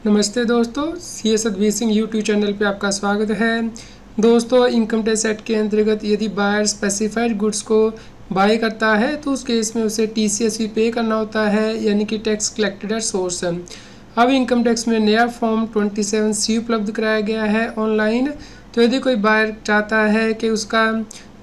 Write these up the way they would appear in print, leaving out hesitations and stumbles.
नमस्ते दोस्तों, सी Satbir Singh YouTube channel पे आपका स्वागत है। दोस्तों, इनकम टैक्स एक्ट के अंतर्गत यदि बायर स्पेसिफाइड गुड्स को बाय करता है तो उस केस में उसे TCS भी पे करना होता है, यानी कि टैक्स कलेक्टेड एट सोर्स। अब इनकम टैक्स में नया फॉर्म 27C उपलब्ध कराया गया है ऑनलाइन। तो यदि कोई बायर चाहता है कि उसका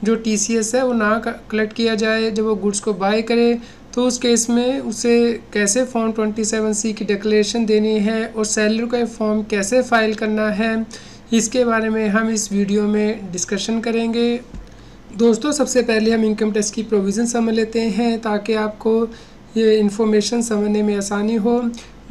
जो TCS है वो ना कलेक्ट किया जाए जब वो गुड्स को बाय करे, तो उस केस में उसे कैसे फॉर्म 27C की डिक्लेरेशन देनी है और सेलर को फॉर्म कैसे फाइल करना है, इसके बारे में हम इस वीडियो में डिस्कशन करेंगे। दोस्तों, सबसे पहले हम इनकम टैक्स की प्रोविज़न समझ लेते हैं ताकि आपको ये इन्फॉर्मेशन समझने में आसानी हो।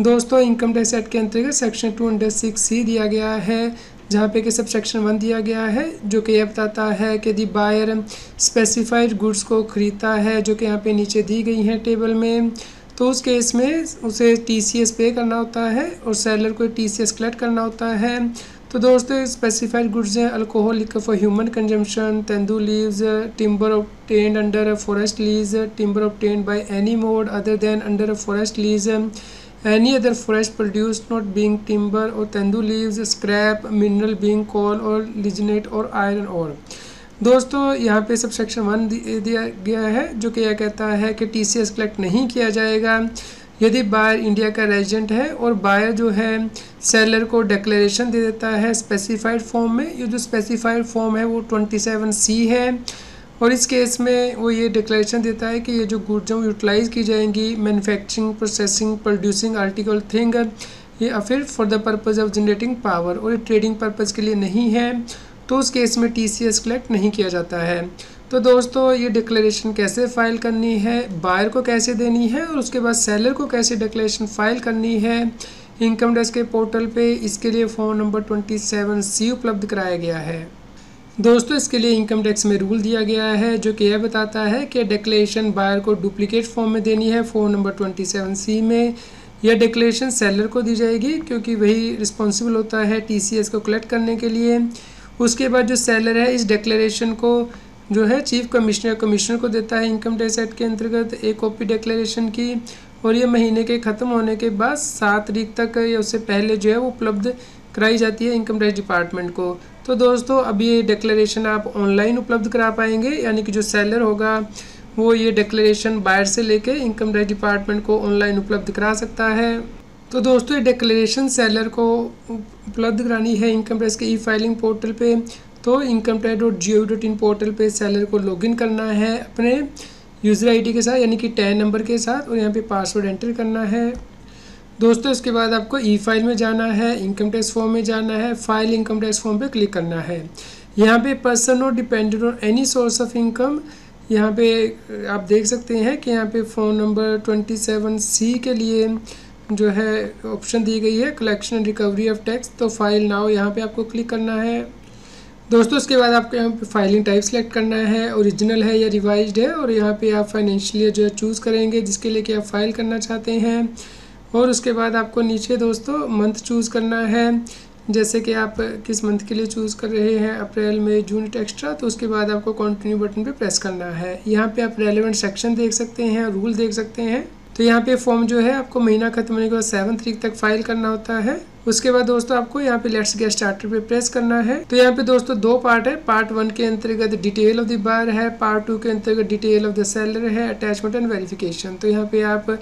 दोस्तों, इनकम टैक्स एक्ट के अंतर्गत सेक्शन 206C दिया गया है, जहाँ पे कि सब सेक्शन 1 दिया गया है, जो कि यह बताता है कि यदि बायर स्पेसिफाइड गुड्स को ख़रीदता है, जो कि यहाँ पे नीचे दी गई हैं टेबल में, तो उस केस में उसे TCS पे करना होता है और सेलर को TCS कलेक्ट करना होता है। तो दोस्तों, स्पेसिफाइड गुड्स हैं alcohol liquor for human consumption, tendu leaves, timber obtained under a forest lease, timber obtained by any mode other than under a forest lease, any other forest produce not being timber or tendu leaves, scrap, mineral being coal or lignite or iron ore। दोस्तों, यहाँ पे sub section 1 दिया गया है, जो कि यह कहता है कि TCS कलेक्ट नहीं किया जाएगा यदि बायर इंडिया का रेजिडेंट है और बायर जो है सेलर को डिक्लेरेशन दे देता है स्पेसिफाइड फॉर्म में। ये जो स्पेसिफाइड फॉर्म है वो 27C है और इस केस में वो ये डिक्लेरेशन देता है कि ये जो गुड्स हैं वो यूटिलाइज़ की जाएंगी manufacturing, processing, producing article thing, ये फिर for the purpose of generating power, और ये ट्रेडिंग पर्पज़ के लिए नहीं है, तो उस केस में TCS कलेक्ट नहीं किया जाता है। तो दोस्तों, ये डिक्लेरेशन कैसे फ़ाइल करनी है, बायर को कैसे देनी है और उसके बाद सेलर को कैसे डिक्लेरेशन फ़ाइल करनी है इनकम टैक्स के पोर्टल पे, इसके लिए फॉर्म नंबर 27C उपलब्ध कराया गया है। दोस्तों, इसके लिए इनकम टैक्स में रूल दिया गया है, जो कि यह बताता है कि डिक्लेरेशन बायर को डुप्लीकेट फॉर्म में देनी है फॉर्म नंबर 27C में। यह डिक्लेरेशन सेलर को दी जाएगी क्योंकि वही रिस्पॉन्सिबल होता है TCS को कलेक्ट करने के लिए। उसके बाद जो सेलर है इस डिक्लेरेशन को जो है चीफ कमिश्नर को देता है इनकम टैक्स एक्ट के अंतर्गत एक कॉपी डिक्लेरेशन की, और ये महीने के ख़त्म होने के बाद 7 तारीख तक या उससे पहले जो है वो उपलब्ध कराई जाती है इनकम टैक्स डिपार्टमेंट को। तो दोस्तों, अब ये डिक्लेरेशन आप ऑनलाइन उपलब्ध करा पाएंगे, यानी कि जो सेलर होगा वो ये डिक्लेरेशन बायर से लेके इनकम टैक्स डिपार्टमेंट को ऑनलाइन उपलब्ध करा सकता है। तो दोस्तों, ये डिक्लेरेशन सेलर को उपलब्ध करानी है इनकम टैक्स के E-फाइलिंग पोर्टल पे। तो incometax.gov.in पोर्टल पे सेलर को लॉगिन करना है अपने यूज़र ID के साथ, यानी कि टैन नंबर के साथ, और यहाँ पे पासवर्ड एंटर करना है। दोस्तों, इसके बाद आपको E-फाइल में जाना है, इनकम टैक्स फॉर्म में जाना है, फाइल इनकम टैक्स फॉर्म पे क्लिक करना है। यहाँ पे पर्सन और dependent on any source of income, यहाँ पे आप देख सकते हैं कि यहाँ पे फॉर्म नंबर 27C के लिए जो है ऑप्शन दी गई है collection and recovery of tax. तो फाइल नाउ यहाँ पे आपको क्लिक करना है। दोस्तों, इसके बाद आपको यहाँ पे फाइलिंग टाइप सेलेक्ट करना है, ओरिजिनल है या रिवाइज्ड है, और यहाँ पे आप फाइनेंशियल जो है चूज़ करेंगे जिसके लिए कि आप फाइल करना चाहते हैं। और उसके बाद आपको नीचे दोस्तों मंथ चूज़ करना है, जैसे कि आप किस मंथ के लिए चूज़ कर रहे हैं, अप्रैल, मई, जून एक्स्ट्रा। तो उसके बाद आपको कंटिन्यू बटन पे प्रेस करना है। यहाँ पे आप रेलेवेंट सेक्शन देख सकते हैं, रूल देख सकते हैं। तो यहाँ पे फॉर्म जो है आपको महीना खत्म होने के बाद 7 तारीख तक फाइल करना होता है। उसके बाद दोस्तों आपको यहाँ पे लेट्स गेट स्टार्टेड पे प्रेस करना है। तो यहाँ पे दोस्तों 2 पार्ट है। पार्ट 1 के अंतर्गत डिटेल ऑफ द बायर है, पार्ट 2 के अंतर्गत डिटेल ऑफ द सेलर है, अटैचमेंट एंड वेरिफिकेशन। तो यहाँ पे आप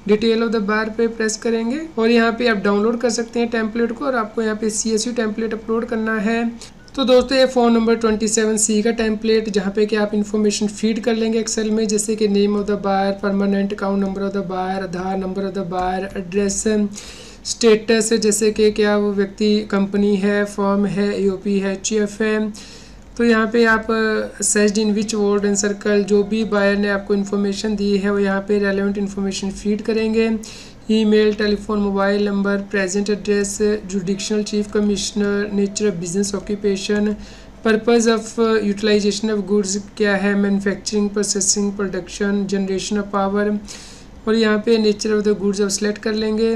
डिटेल ऑफ द बायर पे प्रेस करेंगे और यहाँ पे आप डाउनलोड कर सकते हैं टेम्पलेट को, और आपको यहाँ पे CSV टेम्पलेट अपलोड करना है। तो दोस्तों, ये फॉर्म नंबर 27C का टेम्पलेट, जहाँ पे कि आप इन्फॉर्मेशन फीड कर लेंगे एक्सेल में, जैसे कि name of the buyer, permanent account number of the buyer, Aadhaar number of the buyer, address, status, जैसे कि क्या वो व्यक्ति कंपनी है, फर्म है, EOP है, HUF है। तो यहाँ पे आप search in which ward and circle, जो भी बायर ने आपको इन्फॉर्मेशन दी है वो यहाँ पे रेलेवेंट इन्फॉर्मेशन फीड करेंगे। Email, telephone, mobile number, present address, judicial chief commissioner, nature of business occupation, purpose of utilization of goods क्या है, manufacturing, processing, production, generation of power, और यहाँ पे नेचर ऑफ द गुड्स आप select कर लेंगे।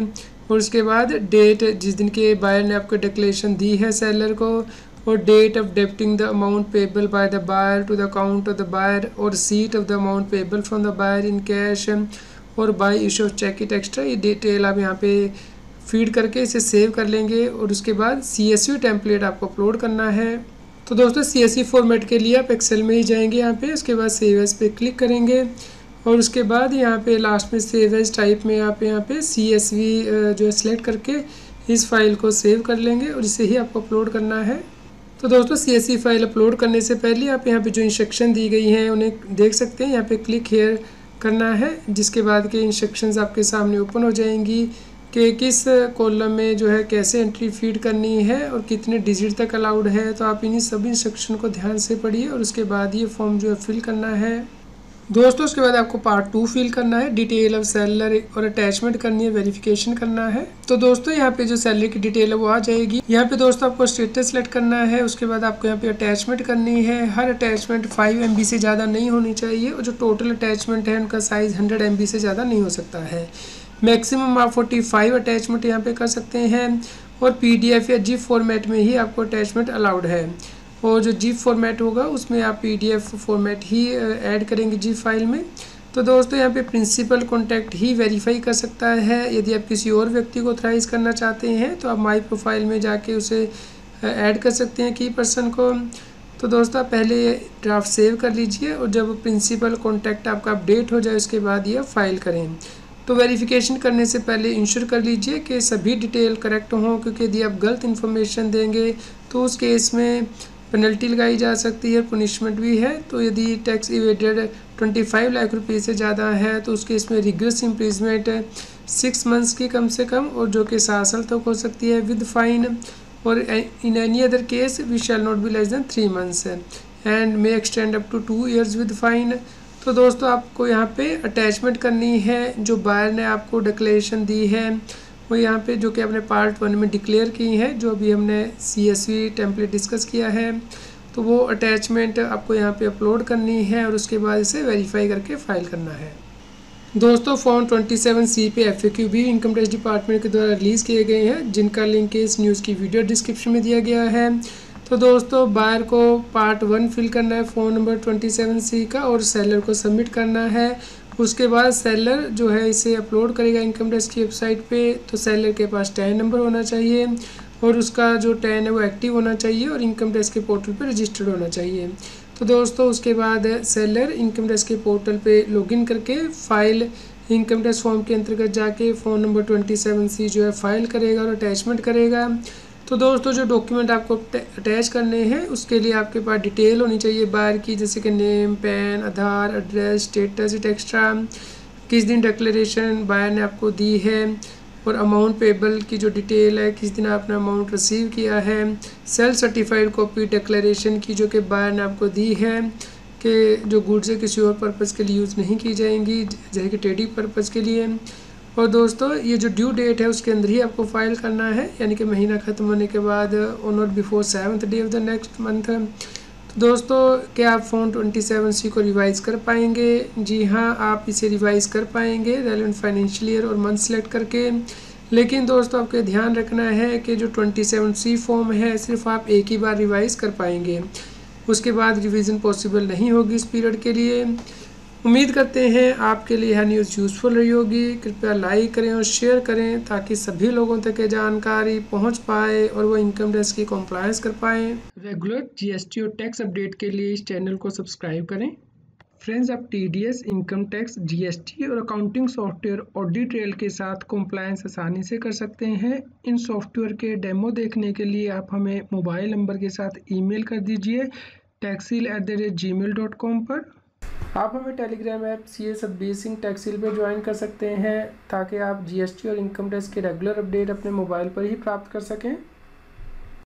और उसके बाद डेट, जिस दिन के बायर ने आपको डिक्लेरेशन दी है सेलर को, और date of debiting the amount payable by the buyer to the account of the buyer, और receipt of the amount payable from the buyer in cash, और by issue of cheque et cetera. ये detail आप यहाँ पे feed करके इसे save कर लेंगे और उसके बाद CSV टेम्पलेट आपको अपलोड करना है। तो दोस्तों CSV फॉर्मेट के लिए आप एक्सेल में ही जाएंगे यहाँ पे, उसके बाद सेव एज पे क्लिक करेंगे और उसके बाद यहाँ पे लास्ट में सेव एज टाइप में आप यहाँ पे CSV जो है सिलेक्ट करके इस फाइल को सेव कर लेंगे और इसे ही आपको अपलोड करना है। तो दोस्तों CSV फाइल अपलोड करने से पहले आप यहाँ पे जो इंस्ट्रक्शन दी गई हैं उन्हें देख सकते हैं। यहाँ पे क्लिक हेयर करना है, जिसके बाद के इंस्ट्रक्शंस आपके सामने ओपन हो जाएंगी कि किस कॉलम में जो है कैसे एंट्री फीड करनी है और कितने डिजिट तक अलाउड है। तो आप इन्हीं सभी इंस्ट्रक्शन को ध्यान से पढ़िए और उसके बाद ये फॉर्म जो है फिल करना है। दोस्तों उसके बाद आपको पार्ट 2 फिल करना है, डिटेल ऑफ सेलर और अटैचमेंट करनी है, वेरिफिकेशन करना है। तो दोस्तों यहाँ पे जो सेलर की डिटेल है वो आ जाएगी। यहाँ पे दोस्तों आपको स्टेटस सेलेक्ट करना है, उसके बाद आपको यहाँ पे अटैचमेंट करनी है। हर अटैचमेंट 5 MB से ज़्यादा नहीं होनी चाहिए और जो टोटल अटैचमेंट है उनका साइज़ 100 MB से ज़्यादा नहीं हो सकता है। मैक्सिमम आप 45 अटैचमेंट यहाँ पे कर सकते हैं और PDF या GIF फॉर्मेट में ही आपको अटैचमेंट अलाउड है। और जो GIF फॉर्मेट होगा उसमें आप PDF फॉर्मेट ही ऐड करेंगे GIF फाइल में। तो दोस्तों यहाँ पे प्रिंसिपल कॉन्टैक्ट ही वेरीफाई कर सकता है। यदि आप किसी और व्यक्ति को ऑथराइज़ करना चाहते हैं तो आप माई प्रोफाइल में जाके उसे ऐड कर सकते हैं की पर्सन को। तो दोस्तों आप पहले ड्राफ्ट सेव कर लीजिए और जब प्रिंसिपल कॉन्टैक्ट आपका अपडेट हो जाए उसके बाद ये फाइल करें। तो वेरिफिकेशन करने से पहले इंश्योर कर लीजिए कि सभी डिटेल करेक्ट हों, क्योंकि यदि आप गलत इन्फॉर्मेशन देंगे तो उस केस में पेनल्टी लगाई जा सकती है, पनिशमेंट भी है। तो यदि टैक्स इवेडेड 25 लाख रुपये से ज़्यादा है तो उसके इसमें रिग्रेस इम्प्रिजमेंट 6 मंथ्स की कम से कम और जो कि 7 साल तक हो सकती है विद फाइन। और in any other case we shall not be less than 3 months and may extend up to 2 years with fine. तो दोस्तों आपको यहाँ पे अटैचमेंट करनी है, जो बायर ने आपको डिक्लेरेशन दी है वो यहाँ पे जो कि आपने पार्ट 1 में डिक्लेयर की है, जो अभी हमने CSV टेम्पलेट डिस्कस किया है। तो वो अटैचमेंट आपको यहाँ पे अपलोड करनी है और उसके बाद इसे वेरीफाई करके फाइल करना है। दोस्तों फॉर्म 27C पे FAQ भी इनकम टैक्स डिपार्टमेंट के द्वारा रिलीज़ किए गए हैं, जिनका लिंक इस न्यूज़ की वीडियो डिस्क्रिप्शन में दिया गया है। तो दोस्तों बायर को पार्ट 1 फिल करना है फॉर्म नंबर 27C का और सेलर को सबमिट करना है। उसके बाद सेलर जो है इसे अपलोड करेगा इनकम टैक्स की वेबसाइट पे। तो सेलर के पास टैन नंबर होना चाहिए और उसका जो टैन है वो एक्टिव होना चाहिए और इनकम टैक्स के पोर्टल पे रजिस्टर्ड होना चाहिए। तो दोस्तों उसके बाद सेलर इनकम टैक्स के पोर्टल पे लॉगिन करके फाइल इनकम टैक्स फॉर्म के अंतर्गत जाके फॉर्म नंबर 27C जो है फाइल करेगा और अटैचमेंट करेगा। तो दोस्तों जो डॉक्यूमेंट आपको अटैच करने हैं उसके लिए आपके पास डिटेल होनी चाहिए बायर की, जैसे कि नेम, पैन, आधार, एड्रेस, स्टेटस, एक्स्ट्रा, किस दिन डिक्लेरेशन बायर ने आपको दी है और अमाउंट पेबल की जो डिटेल है, किस दिन आपने अमाउंट रिसीव किया है, सेल्फ सर्टिफाइड कॉपी डिक्लेरेशन की जो कि बायर ने आपको दी है कि जो गुड्स है किसी और पर्पज़ के लिए यूज़ नहीं की जाएंगी, जैसे कि ट्रेडिंग पर्पज़ के लिए। और दोस्तों ये जो ड्यू डेट है उसके अंदर ही आपको फाइल करना है, यानी कि महीना ख़त्म होने के बाद on not before 7th day of the next month. तो दोस्तों क्या आप फॉर्म 27C को रिवाइज़ कर पाएंगे? जी हाँ, आप इसे रिवाइज़ कर पाएंगे रेलेवेंट फाइनेंशियल ईयर और मंथ सेलेक्ट करके। लेकिन दोस्तों आपको ध्यान रखना है कि जो 27C फॉर्म है सिर्फ आप एक ही बार रिवाइज़ कर पाएंगे, उसके बाद रिवीजन पॉसिबल नहीं होगी इस पीरियड के लिए। उम्मीद करते हैं आपके लिए यह न्यूज़ यूज़फुल रही होगी। कृपया लाइक करें और शेयर करें ताकि सभी लोगों तक ये जानकारी पहुंच पाए और वो इनकम टैक्स की कॉम्प्लायंस कर पाएँ। रेगुलर GST और टैक्स अपडेट के लिए इस चैनल को सब्सक्राइब करें। फ्रेंड्स, आप TDS, इनकम टैक्स, GST और अकाउंटिंग सॉफ्टवेयर ऑडिट ट्रेल के साथ कॉम्प्लायंस आसानी से कर सकते हैं। इन सॉफ्टवेयर के डेमो देखने के लिए आप हमें मोबाइल नंबर के साथ ईमेल कर दीजिए taxil@gmail.com पर। आप हमें टेलीग्राम ऐप CS सर्विसिंग टैक्सिल पर ज्वाइन कर सकते हैं ताकि आप GST और इनकम टैक्स के रेगुलर अपडेट अपने मोबाइल पर ही प्राप्त कर सकें।